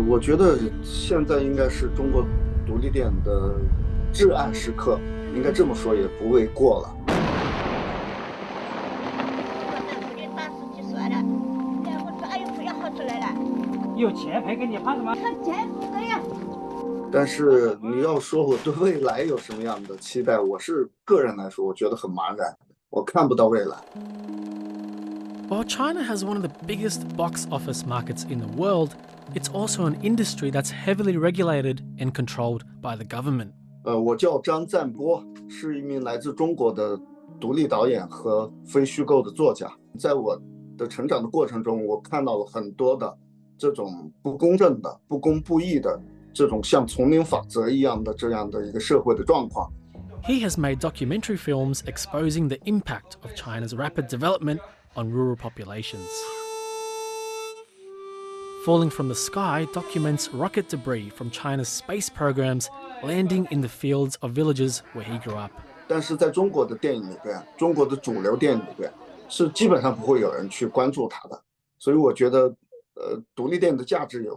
我觉得现在应该是中国独立电影的至暗时刻，应该这么说也不为过了。有钱赔给你，怕什么？钱可以。但是你要说我对未来有什么样的期待，我是个人来说，我觉得很茫然，我看不到未来。While China has one of the biggest box office markets in the world, it's also an industry that's heavily regulated and controlled by the government. 我叫张赞波，是一名来自中国的独立导演和非虚构的作家。在我的成长的过程中，我看到了很多的这种不公正的、不公不义的这种像丛林法则一样的这样的一个社会的状况。He has made documentary films exposing the impact of China's rapid development on rural populations. Falling from the Sky documents rocket debris from China's space programs landing in the fields of villages where he grew up. 但是在中国的电影里边，中国的主流电影里边，是基本上不会有人去关注它的。所以我觉得，独立电影的价值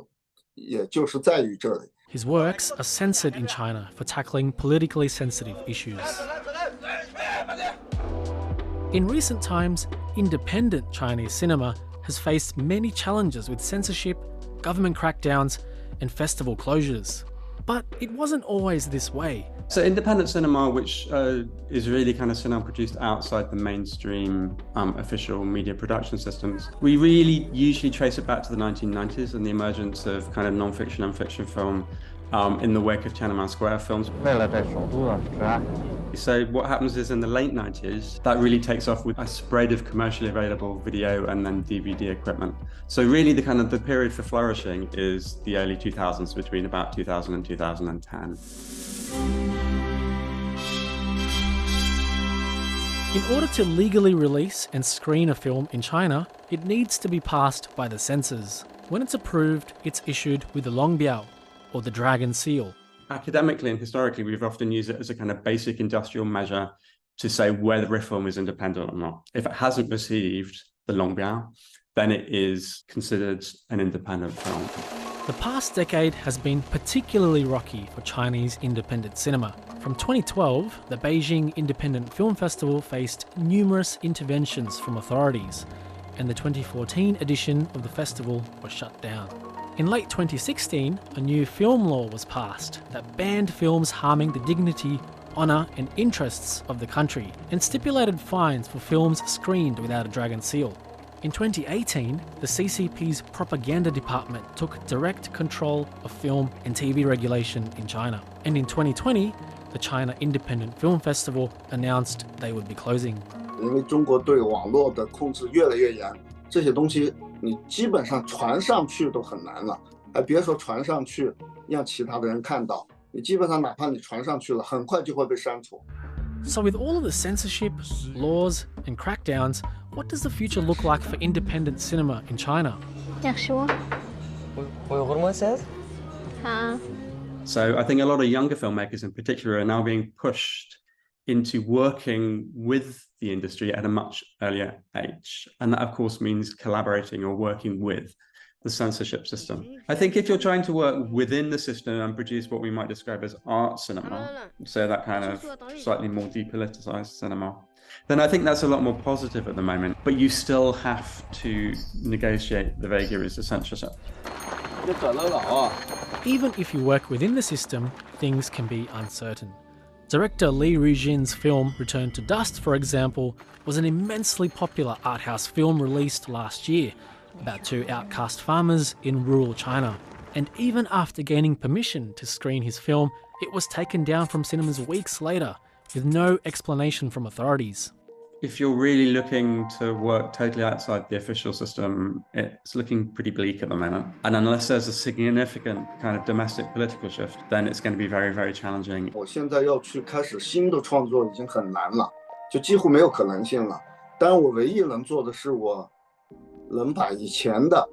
也就是在于这里。His works are censored in China for tackling politically sensitive issues. In recent times, independent Chinese cinema has faced many challenges with censorship, government crackdowns, and festival closures. But it wasn't always this way. So independent cinema, which is really kind of cinema produced outside the mainstream official media production systems, we really usually trace it back to the 1990s and the emergence of kind of non-fiction and fiction film in the wake of Tiananmen Square films. So what happens is in the late 90s, that really takes off with a spread of commercially available video and then DVD equipment. So really the period for flourishing is the early 2000s, between about 2000 and 2010. In order to legally release and screen a film in China, it needs to be passed by the censors. When it's approved, it's issued with the Longbiao, or the Dragon Seal. Academically and historically, we've often used it as a kind of basic industrial measure to say whether a film is independent or not. If it hasn't received the Longbiao, then it is considered an independent film. The past decade has been particularly rocky for Chinese independent cinema. From 2012, the Beijing Independent Film Festival faced numerous interventions from authorities, and the 2014 edition of the festival was shut down. In late 2016, a new film law was passed that banned films harming the dignity, honour and interests of the country, and stipulated fines for films screened without a Dragon Seal. In 2018, the CCP's propaganda department took direct control of film and TV regulation in China. And in 2020, the China Independent Film Festival announced they would be closing. 因为中国对网络的控制越来越严，这些东西你基本上传上去都很难了，还别说传上去让其他的人看到，你基本上哪怕你传上去了，很快就会被删除。So with all of the censorship, laws and crackdowns, what does the future look like for independent cinema in China? So I think a lot of younger filmmakers in particular are now being pushed into working with the industry at a much earlier age. And that, of course, means collaborating or working with the censorship system. I think if you're trying to work within the system and produce what we might describe as art cinema, so that kind of slightly more depoliticized cinema, then I think that's a lot more positive at the moment. But you still have to negotiate the vagaries of censorship. Even if you work within the system, things can be uncertain. Director Li Rujin's film Return to Dust, for example, was an immensely popular art house film released last year about two outcast farmers in rural China. And even after gaining permission to screen his film, it was taken down from cinemas weeks later, with no explanation from authorities. If you're really looking to work totally outside the official system, it's looking pretty bleak at the moment. And unless there's a significant kind of domestic political shift, then it's going to be very, very challenging. 我现在要去开始新的创作已经很难了，就几乎没有可能性了。当然，我唯一能做的是，我能把以前的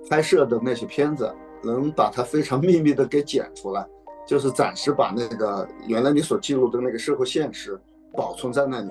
拍摄的那些片子，能把它非常秘密的给剪出来，就是暂时把那个原来你所记录的那个社会现实保存在那里。